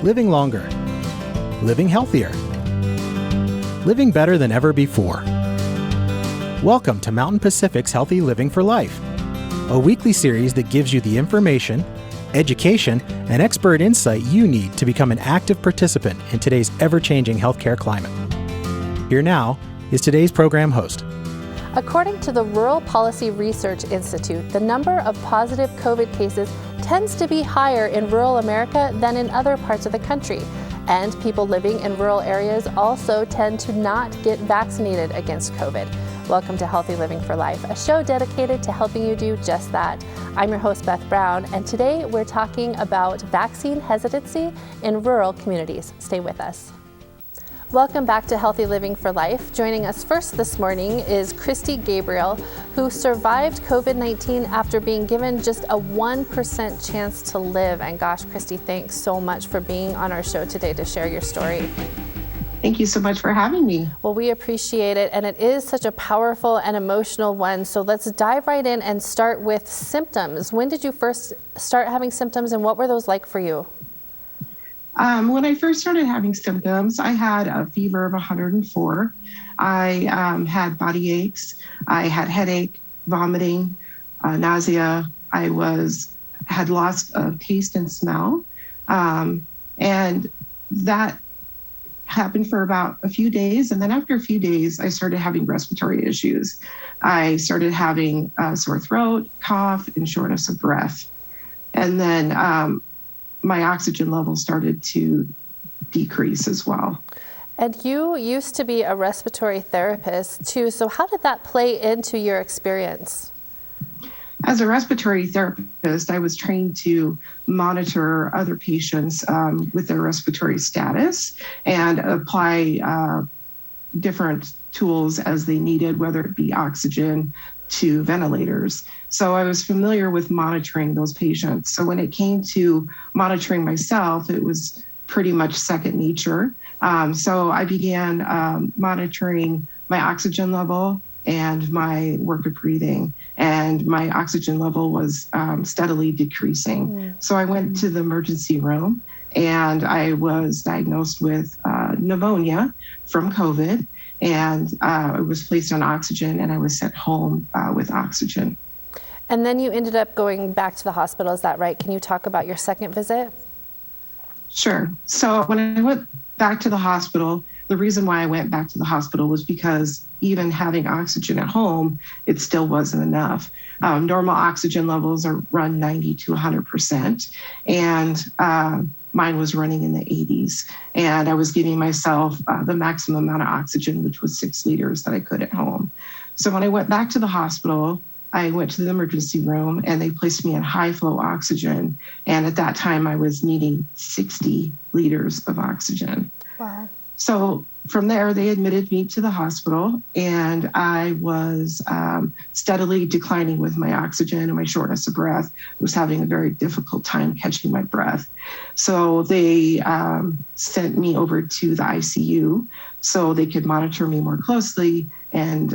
living longer, living healthier, living better than ever before. Welcome to Mountain Pacific's Healthy Living for Life, a weekly series that gives you the information, education, and expert insight you need to become an active participant in today's ever-changing healthcare climate. Here now is today's program host. According to the Rural Policy Research Institute, the number of positive COVID cases tends to be higher in rural America than in other parts of the country. And people living in rural areas also tend to not get vaccinated against COVID. Welcome to Healthy Living for Life, a show dedicated to helping you do just that. I'm your host, Beth Brown, and today we're talking about vaccine hesitancy in rural communities. Stay with us. Welcome back to Healthy Living for Life. Joining us first this morning is Christy Gabriel, who survived COVID-19 after being given just a 1% chance to live. And gosh, Christy, thanks so much for being on our show today to share your story. Thank you so much for having me. Well, we appreciate it, and it is such a powerful and emotional one. So let's dive right in and start with symptoms. When did you first start having symptoms, and what were those like for you? When I first started having symptoms, I had a fever of 104. I had body aches. I had headache, vomiting, nausea. I had lost taste and smell. And that happened for about a few days. And then after a few days, I started having respiratory issues. I started having a sore throat, cough, and shortness of breath. And then my oxygen level started to decrease as well. And you used to be a respiratory therapist too. So how did that play into your experience? As a respiratory therapist, I was trained to monitor other patients with their respiratory status and apply different tools as they needed, whether it be oxygen to ventilators. So I was familiar with monitoring those patients. So when it came to monitoring myself, it was pretty much second nature. So I began monitoring my oxygen level and my work of breathing, and my oxygen level was steadily decreasing. So I went to the emergency room and I was diagnosed with pneumonia from COVID, and I was placed on oxygen and I was sent home with oxygen. And then you ended up going back to the hospital, is that right? Can you talk about your second visit? Sure. So when I went back to the hospital, the reason why I went back to the hospital was because even having oxygen at home, it still wasn't enough. Normal oxygen levels are run 90 to 100%, and mine was running in the 80s. And I was giving myself the maximum amount of oxygen, which was 6 liters that I could at home. So when I went back to the hospital, I went to the emergency room and they placed me in high flow oxygen. And at that time I was needing 60 liters of oxygen. Wow. So from there, they admitted me to the hospital, and I was steadily declining with my oxygen and my shortness of breath. I was having a very difficult time catching my breath. So they sent me over to the ICU so they could monitor me more closely and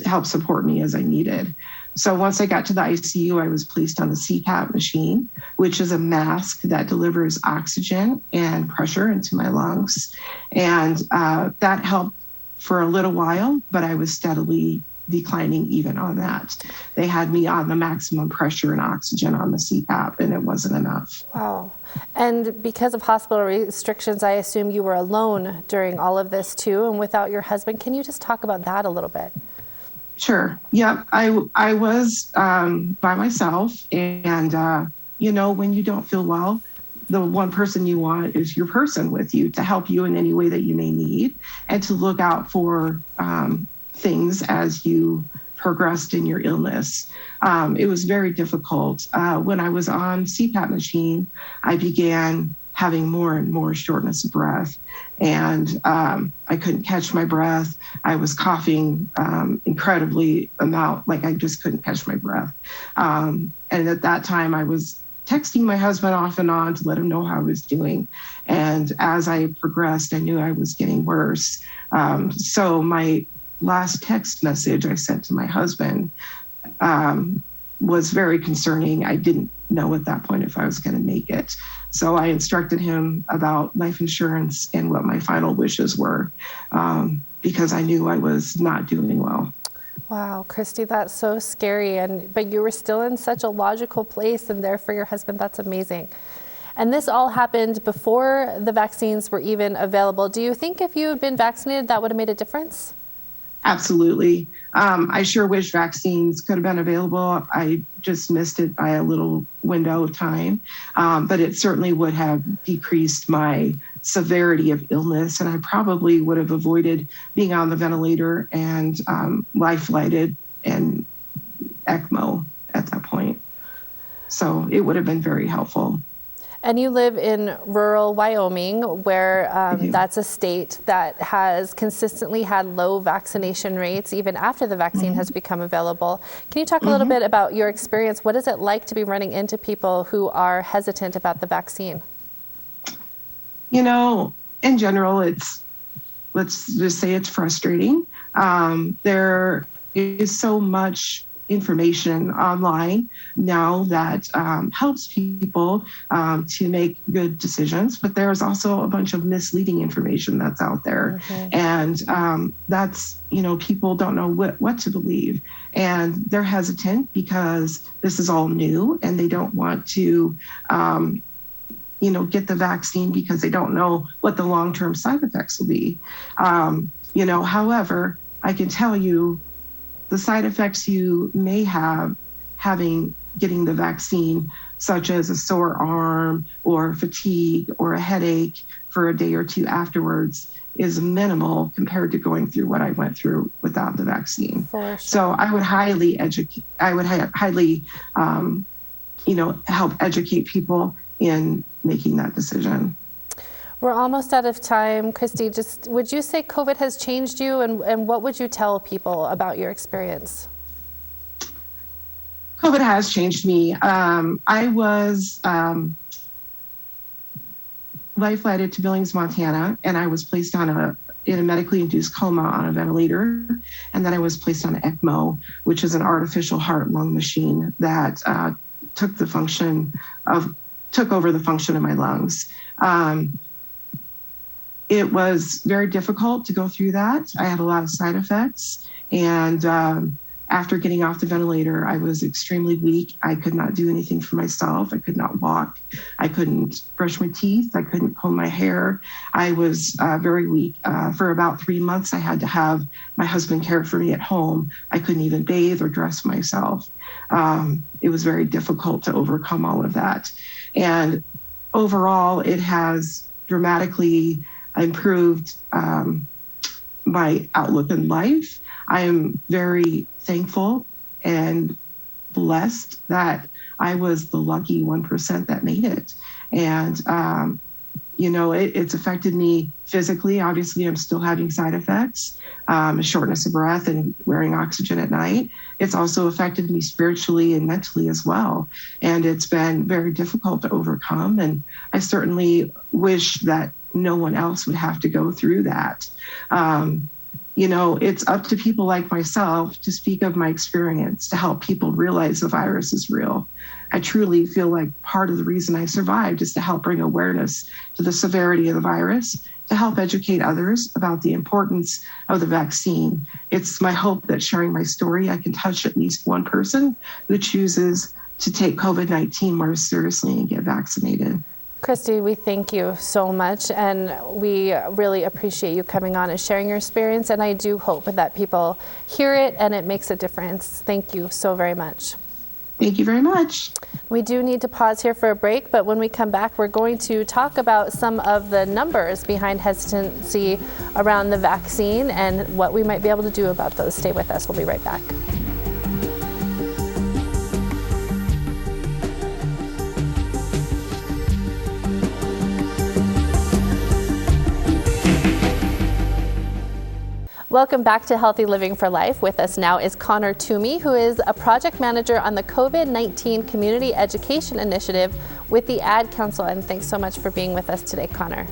help support me as I needed. So once I got to the ICU, I was placed on the CPAP machine, which is a mask that delivers oxygen and pressure into my lungs. And that helped for a little while, but I was steadily declining even on that. They had me on the maximum pressure and oxygen on the CPAP, and it wasn't enough. Wow. And because of hospital restrictions, I assume you were alone during all of this too, and without your husband. Can you just talk about that a little bit? Sure. Yeah, I was by myself, and when you don't feel well, the one person you want is your person with you to help you in any way that you may need, and to look out for things as you progressed in your illness. It was very difficult. When I was on CPAP machine, I began having more and more shortness of breath, and I couldn't catch my breath. I was coughing incredibly amount, like I just couldn't catch my breath. And at that time I was texting my husband off and on to let him know how I was doing. And as I progressed, I knew I was getting worse. So my last text message I sent to my husband was very concerning. I didn't know at that point if I was going to make it. So I instructed him about life insurance and what my final wishes were, because I knew I was not doing well. Wow, Christy, that's so scary. But you were still in such a logical place and there for your husband. That's amazing. And this all happened before the vaccines were even available. Do you think if you had been vaccinated, that would have made a difference? Absolutely. I sure wish vaccines could have been available. I just missed it by a little window of time, but it certainly would have decreased my severity of illness, and I probably would have avoided being on the ventilator and life-flighted and ECMO at that point. So it would have been very helpful. And you live in rural Wyoming, where that's a state that has consistently had low vaccination rates, even after the vaccine has become available. Can you talk a little bit about your experience? What is it like to be running into people who are hesitant about the vaccine? You know, in general, let's just say it's frustrating. There is so much information online now that helps people to make good decisions, but there's also a bunch of misleading information that's out there. And that's, people don't know what to believe, and they're hesitant because this is all new and they don't want to get the vaccine because they don't know what the long-term side effects will be. However, I can tell you the side effects you may have getting the vaccine, such as a sore arm or fatigue or a headache for a day or two afterwards, is minimal compared to going through what I went through without the vaccine. For sure. So I would highly help educate people in making that decision. We're almost out of time. Christy, would you say COVID has changed you, and what would you tell people about your experience? COVID has changed me. I was life-flighted to Billings, Montana, and I was placed in a medically induced coma on a ventilator. And then I was placed on ECMO, which is an artificial heart-lung machine that took over the function of my lungs. It was very difficult to go through that. I had a lot of side effects. And after getting off the ventilator, I was extremely weak. I could not do anything for myself. I could not walk. I couldn't brush my teeth. I couldn't comb my hair. I was very weak. For about 3 months, I had to have my husband care for me at home. I couldn't even bathe or dress myself. It was very difficult to overcome all of that. And overall, it has dramatically improved my outlook in life. I am very thankful and blessed that I was the lucky 1% that made it. And, it's affected me physically. Obviously, I'm still having side effects, shortness of breath and wearing oxygen at night. It's also affected me spiritually and mentally as well. And it's been very difficult to overcome. And I certainly wish that no one else would have to go through that. It's up to people like myself to speak of my experience, to help people realize the virus is real. I truly feel like part of the reason I survived is to help bring awareness to the severity of the virus, to help educate others about the importance of the vaccine. It's my hope that sharing my story, I can touch at least one person who chooses to take COVID-19 more seriously and get vaccinated. Christy, we thank you so much, and we really appreciate you coming on and sharing your experience, and I do hope that people hear it and it makes a difference. Thank you so very much. Thank you very much. We do need to pause here for a break, but when we come back, we're going to talk about some of the numbers behind hesitancy around the vaccine and what we might be able to do about those. Stay with us. We'll be right back. Welcome back to Healthy Living for Life. With us now is Connor Toomey, who is a project manager on the COVID-19 Community Education Initiative with the Ad Council. And thanks so much for being with us today, Connor.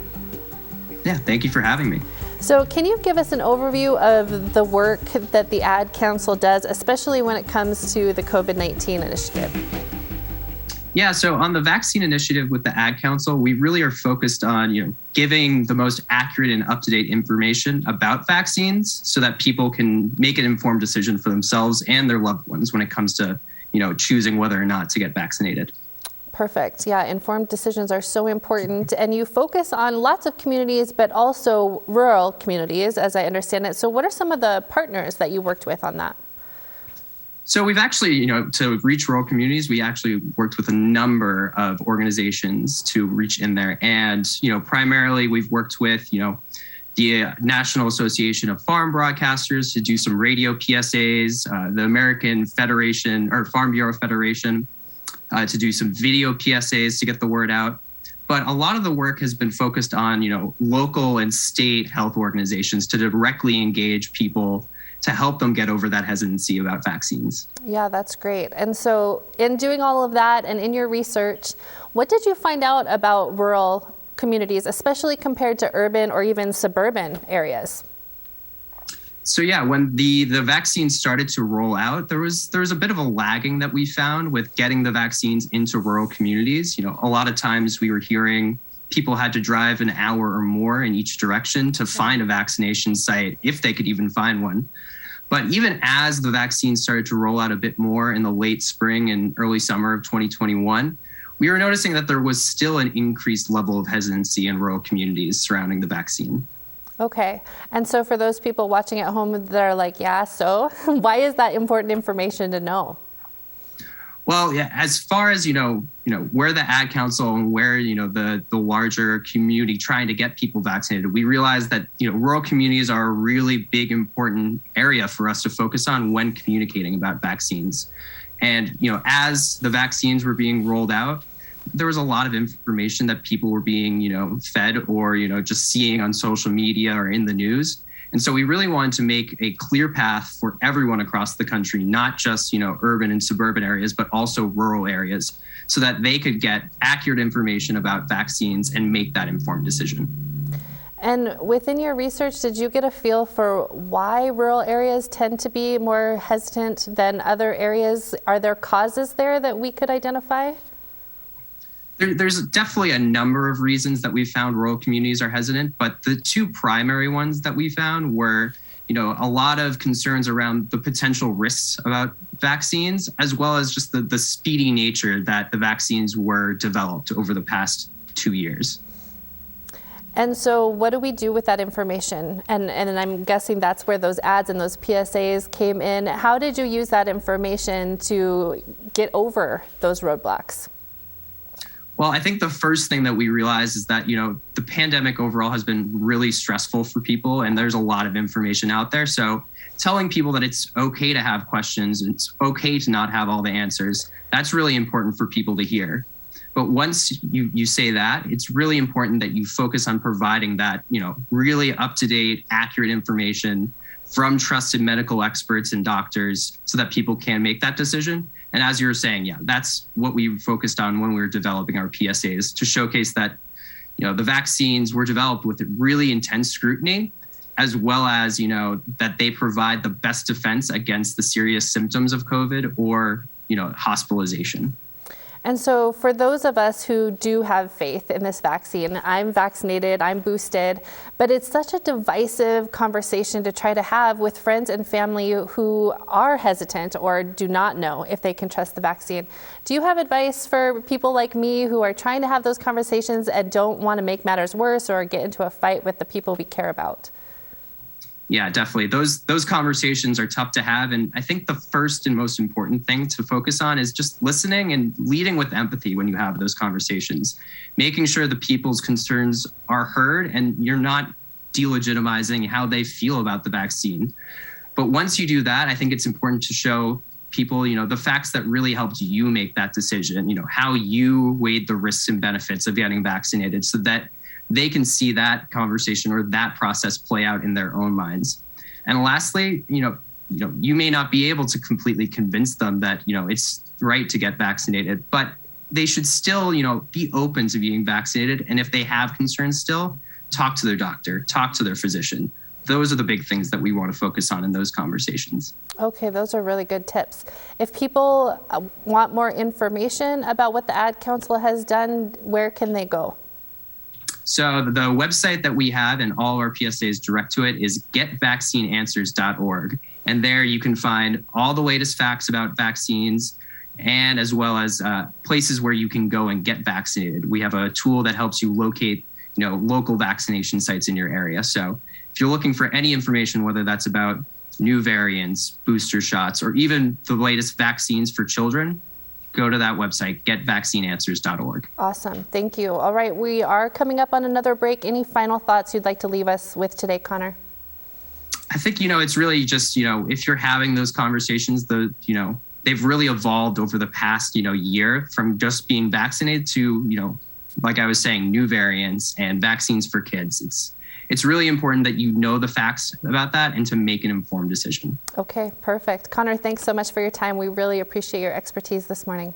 Yeah, thank you for having me. So can you give us an overview of the work that the Ad Council does, especially when it comes to the COVID-19 initiative? Yeah, so on the vaccine initiative with the Ad Council, we really are focused on, giving the most accurate and up-to-date information about vaccines so that people can make an informed decision for themselves and their loved ones when it comes to, choosing whether or not to get vaccinated. Perfect. Yeah, informed decisions are so important. And you focus on lots of communities, but also rural communities, as I understand it. So what are some of the partners that you worked with on that? So we've actually, to reach rural communities, we actually worked with a number of organizations to reach in there. And, primarily we've worked with, the National Association of Farm Broadcasters to do some radio PSAs, the American Federation or Farm Bureau Federation to do some video PSAs to get the word out. But a lot of the work has been focused on, local and state health organizations to directly engage people to help them get over that hesitancy about vaccines. Yeah, that's great. And so in doing all of that and in your research, what did you find out about rural communities, especially compared to urban or even suburban areas? So yeah, when the vaccine started to roll out, there was a bit of a lagging that we found with getting the vaccines into rural communities. A lot of times we were hearing people had to drive an hour or more in each direction to find a vaccination site, if they could even find one. But even as the vaccine started to roll out a bit more in the late spring and early summer of 2021, we were noticing that there was still an increased level of hesitancy in rural communities surrounding the vaccine. Okay. And so for those people watching at home that are like, yeah, so why is that important information to know? Well, yeah, as far as, where the Ad Council and where, the larger community trying to get people vaccinated, we realized that, rural communities are a really big, important area for us to focus on when communicating about vaccines. And, as the vaccines were being rolled out, there was a lot of information that people were being, fed or, just seeing on social media or in the news. And so we really wanted to make a clear path for everyone across the country, not just, urban and suburban areas, but also rural areas, so that they could get accurate information about vaccines and make that informed decision. And within your research, did you get a feel for why rural areas tend to be more hesitant than other areas? Are there causes there that we could identify? There's definitely a number of reasons that we found rural communities are hesitant, but the two primary ones that we found were, a lot of concerns around the potential risks about vaccines, as well as just the speedy nature that the vaccines were developed over the past 2 years. And so what do we do with that information? And I'm guessing that's where those ads and those PSAs came in. How did you use that information to get over those roadblocks? Well, I think the first thing that we realized is that, the pandemic overall has been really stressful for people, and there's a lot of information out there. So telling people that it's okay to have questions, it's okay to not have all the answers, that's really important for people to hear. But once you say that, it's really important that you focus on providing that, really up-to-date, accurate information from trusted medical experts and doctors so that people can make that decision. And as you were saying, yeah, that's what we focused on when we were developing our PSAs, to showcase that, the vaccines were developed with really intense scrutiny, as well as, that they provide the best defense against the serious symptoms of COVID or, hospitalization. And so for those of us who do have faith in this vaccine, I'm vaccinated, I'm boosted, but it's such a divisive conversation to try to have with friends and family who are hesitant or do not know if they can trust the vaccine. Do you have advice for people like me who are trying to have those conversations and don't want to make matters worse or get into a fight with the people we care about? Yeah, definitely. Those conversations are tough to have. And I think the first and most important thing to focus on is just listening and leading with empathy when you have those conversations, making sure the people's concerns are heard and you're not delegitimizing how they feel about the vaccine. But once you do that, I think it's important to show people, the facts that really helped you make that decision, how you weighed the risks and benefits of getting vaccinated so that they can see that conversation or that process play out in their own minds. And lastly, you may not be able to completely convince them that, it's right to get vaccinated, but they should still, be open to being vaccinated. And if they have concerns still, talk to their doctor, talk to their physician. those are the big things that we want to focus on in those conversations. Okay, those are really good tips. If people want more information about what the Ad Council has done, where can they go? So the website that we have and all of our PSAs direct to it is getvaccineanswers.org. And there you can find all the latest facts about vaccines, and as well as places where you can go and get vaccinated. We have a tool that helps you locate, local vaccination sites in your area. So if you're looking for any information, whether that's about new variants, booster shots, or even the latest vaccines for children, go to that website, getvaccineanswers.org. Awesome. Thank you. All right. We are coming up on another break. Any final thoughts you'd like to leave us with today, Connor? I think, it's really just, if you're having those conversations, they've really evolved over the past, year, from just being vaccinated to, like I was saying, new variants and vaccines for kids. It's really important that you know the facts about that and to make an informed decision. Okay, perfect. Connor, thanks so much for your time. We really appreciate your expertise this morning.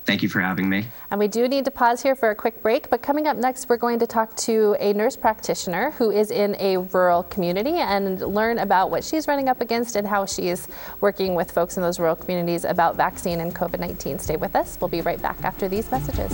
Thank you for having me. And we do need to pause here for a quick break, but coming up next, we're going to talk to a nurse practitioner who is in a rural community and learn about what she's running up against and how she's working with folks in those rural communities about vaccine and COVID-19. Stay with us. We'll be right back after these messages.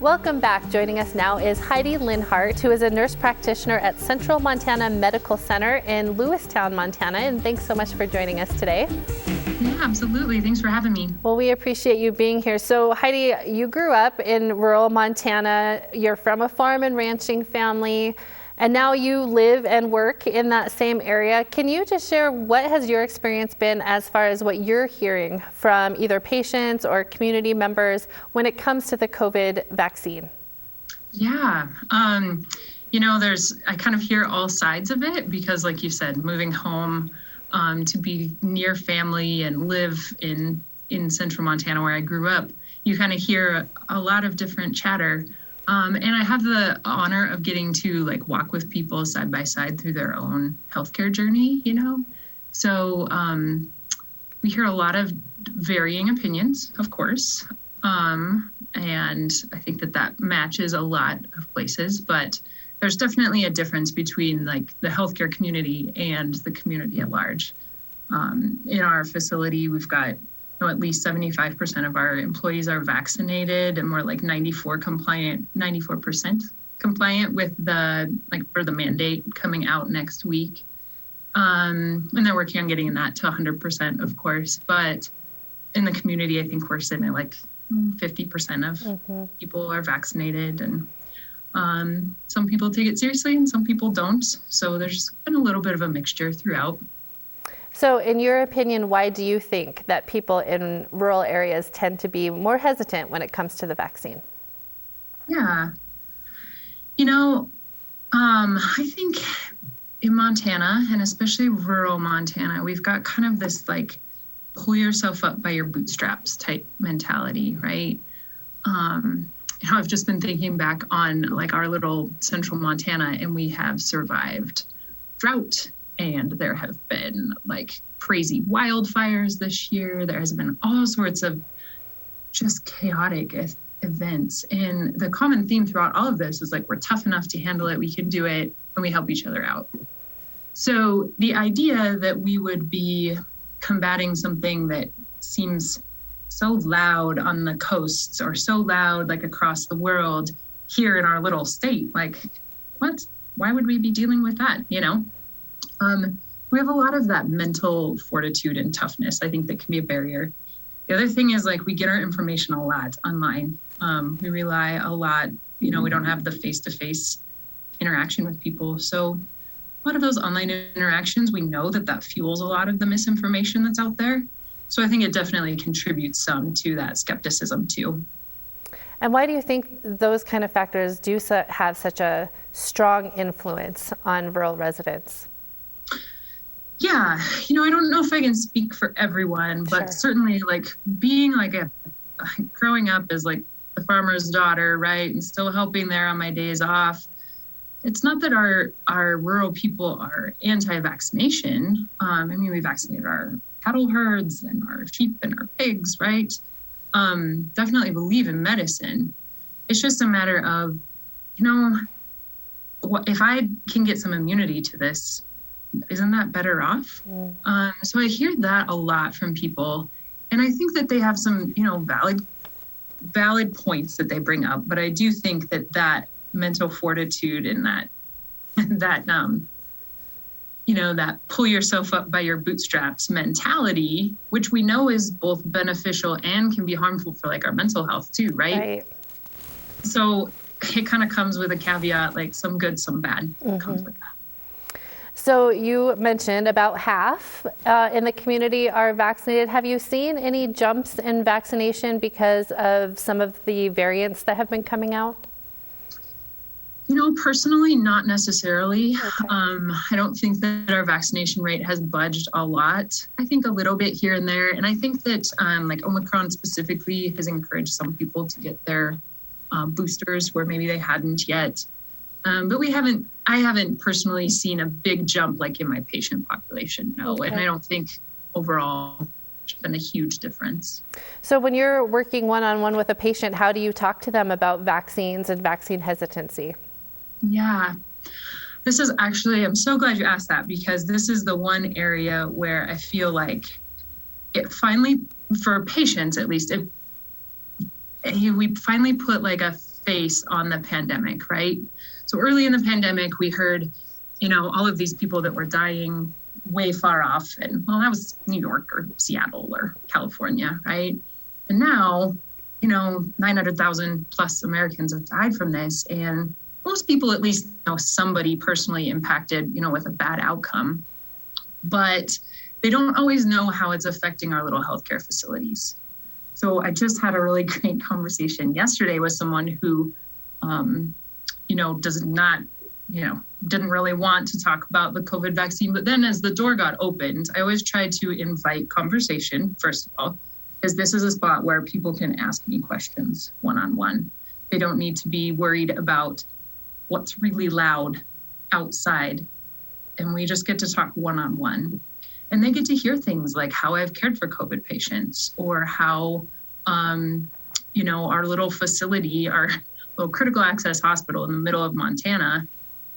Welcome back. Joining us now is Heidi Linhart, who is a nurse practitioner at Central Montana Medical Center in Lewistown, Montana. And thanks so much for joining us today. Yeah, absolutely. Thanks for having me. Well, we appreciate you being here. So Heidi, you grew up in rural Montana. You're from a farm and ranching family, and now you live and work in that same area. Can you just share what has your experience been as far as what you're hearing from either patients or community members when it comes to the COVID vaccine? Yeah, I kind of hear all sides of it because, like you said, moving home to be near family and live in central Montana where I grew up, you kind of hear a lot of different chatter. And I have the honor of getting to walk with people side by side through their own healthcare journey, So we hear a lot of varying opinions, of course. And I think that matches a lot of places, but there's definitely a difference between the healthcare community and the community at large. In our facility, we've got at least 75% of our employees are vaccinated, and we're 94% compliant with for the mandate coming out next week. And then working on getting that to 100%, of course. But in the community, I think we're sitting at 50% of people are vaccinated, and some people take it seriously and some people don't. So there's been a little bit of a mixture throughout. So in your opinion, why do you think that people in rural areas tend to be more hesitant when it comes to the vaccine? Yeah. I think in Montana, and especially rural Montana, we've got kind of this pull yourself up by your bootstraps type mentality, right? I've just been thinking back on our little central Montana, and we have survived drought. And there have been crazy wildfires this year. There has been all sorts of just chaotic events. And the common theme throughout all of this is we're tough enough to handle it. We can do it, and we help each other out. So the idea that we would be combating something that seems so loud on the coasts or so loud across the world here in our little state, what? Why would we be dealing with that? We have a lot of that mental fortitude and toughness, I think, that can be a barrier. The other thing is we get our information a lot online. We rely a lot, we don't have the face-to-face interaction with people. So a lot of those online interactions, we know that fuels a lot of the misinformation that's out there. So I think it definitely contributes some to that skepticism too. And why do you think those kind of factors do have such a strong influence on rural residents? Yeah, I don't know if I can speak for everyone, but Sure. certainly being growing up as the farmer's daughter, right? And still helping there on my days off. it's not that our rural people are anti-vaccination. We vaccinated our cattle herds and our sheep and our pigs, right? Definitely believe in medicine. It's just a matter of, if I can get some immunity to this, isn't that better off? So I hear that a lot from people. And I think that they have some, valid points that they bring up. But I do think that mental fortitude and that pull yourself up by your bootstraps mentality, which we know is both beneficial and can be harmful for like our mental health too, right? So it kind of comes with a caveat, like some good, some bad comes with that. So you mentioned about half in the community are vaccinated. Have you seen any jumps in vaccination because of some of the variants that have been coming out? Personally, not necessarily. Okay. I don't think that our vaccination rate has budged a lot. I think a little bit here and there. And I think that like Omicron specifically has encouraged some people to get their boosters where maybe they hadn't yet. But I haven't personally seen a big jump like in my patient population, no. Okay. And I don't think overall there's been a huge difference. So when you're working one-on-one with a patient, how do you talk to them about vaccines and vaccine hesitancy? Yeah, this is actually, I'm so glad you asked that, because this is the one area where I feel like it finally, for patients at least, we finally put like a face on the pandemic, right? So early in the pandemic, we heard, all of these people that were dying way far off. And that was New York or Seattle or California, right? And now, 900,000 plus Americans have died from this. And most people at least know somebody personally impacted, with a bad outcome. But they don't always know how it's affecting our little healthcare facilities. So I just had a really great conversation yesterday with someone who, does not, didn't really want to talk about the COVID vaccine. But then as the door got opened, I always try to invite conversation, first of all, because this is a spot where people can ask me questions one-on-one. They don't need to be worried about what's really loud outside. And we just get to talk one-on-one. And they get to hear things like how I've cared for COVID patients, or how, our little facility, our little critical access hospital in the middle of Montana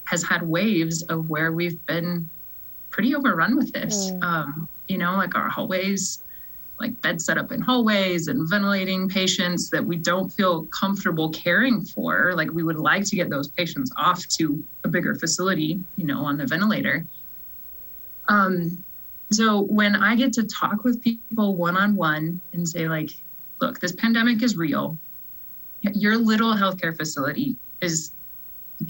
has had waves of where we've been pretty overrun with this. Like our hallways, like beds set up in hallways and ventilating patients that we don't feel comfortable caring for. Like we would like to get those patients off to a bigger facility, on the ventilator. So when I get to talk with people one-on-one and say like, look, this pandemic is real. Your little healthcare facility is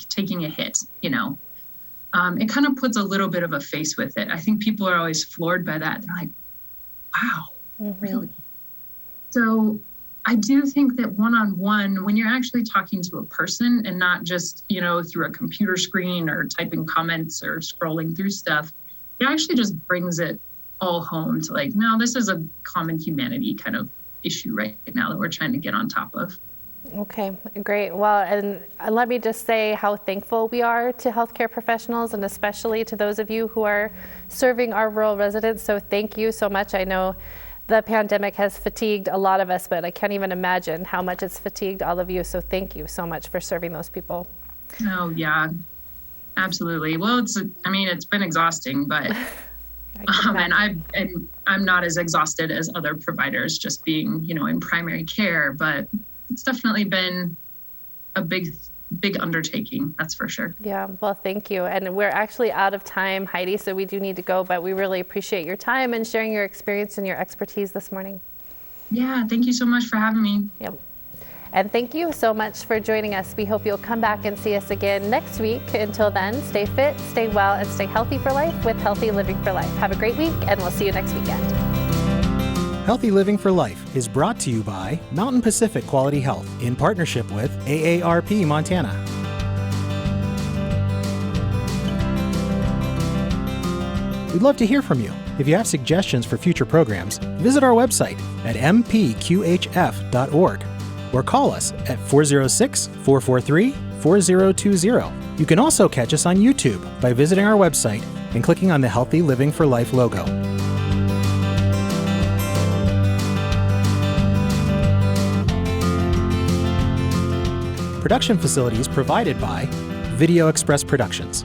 taking a hit, it kind of puts a little bit of a face with it. I think people are always floored by that. They're like, wow, really? So I do think that one-on-one, when you're actually talking to a person and not just, through a computer screen or typing comments or scrolling through stuff, it actually just brings it all home to like, no, this is a common humanity kind of issue right now that we're trying to get on top of. Okay, great. Well, and let me just say how thankful we are to healthcare professionals, and especially to those of you who are serving our rural residents. So thank you so much. I know the pandemic has fatigued a lot of us, but I can't even imagine how much it's fatigued all of you. So thank you so much for serving those people. Oh, yeah, absolutely. Well, it's been exhausting, but and I'm not as exhausted as other providers just being, in primary care, but it's definitely been a big undertaking, that's for sure. Yeah, well, thank you. And we're actually out of time, Heidi, so we do need to go, but we really appreciate your time and sharing your experience and your expertise this morning. Yeah, thank you so much for having me. Yep. And thank you so much for joining us. We hope you'll come back and see us again next week. Until then, stay fit, stay well, and stay healthy for life with Healthy Living for Life. Have a great week, and we'll see you next weekend. Healthy Living for Life is brought to you by Mountain Pacific Quality Health in partnership with AARP Montana. We'd love to hear from you. If you have suggestions for future programs, visit our website at mpqhf.org or call us at 406-443-5787. 888-888-4020. You can also catch us on YouTube by visiting our website and clicking on the Healthy Living for Life logo. Production facilities provided by Video Express Productions.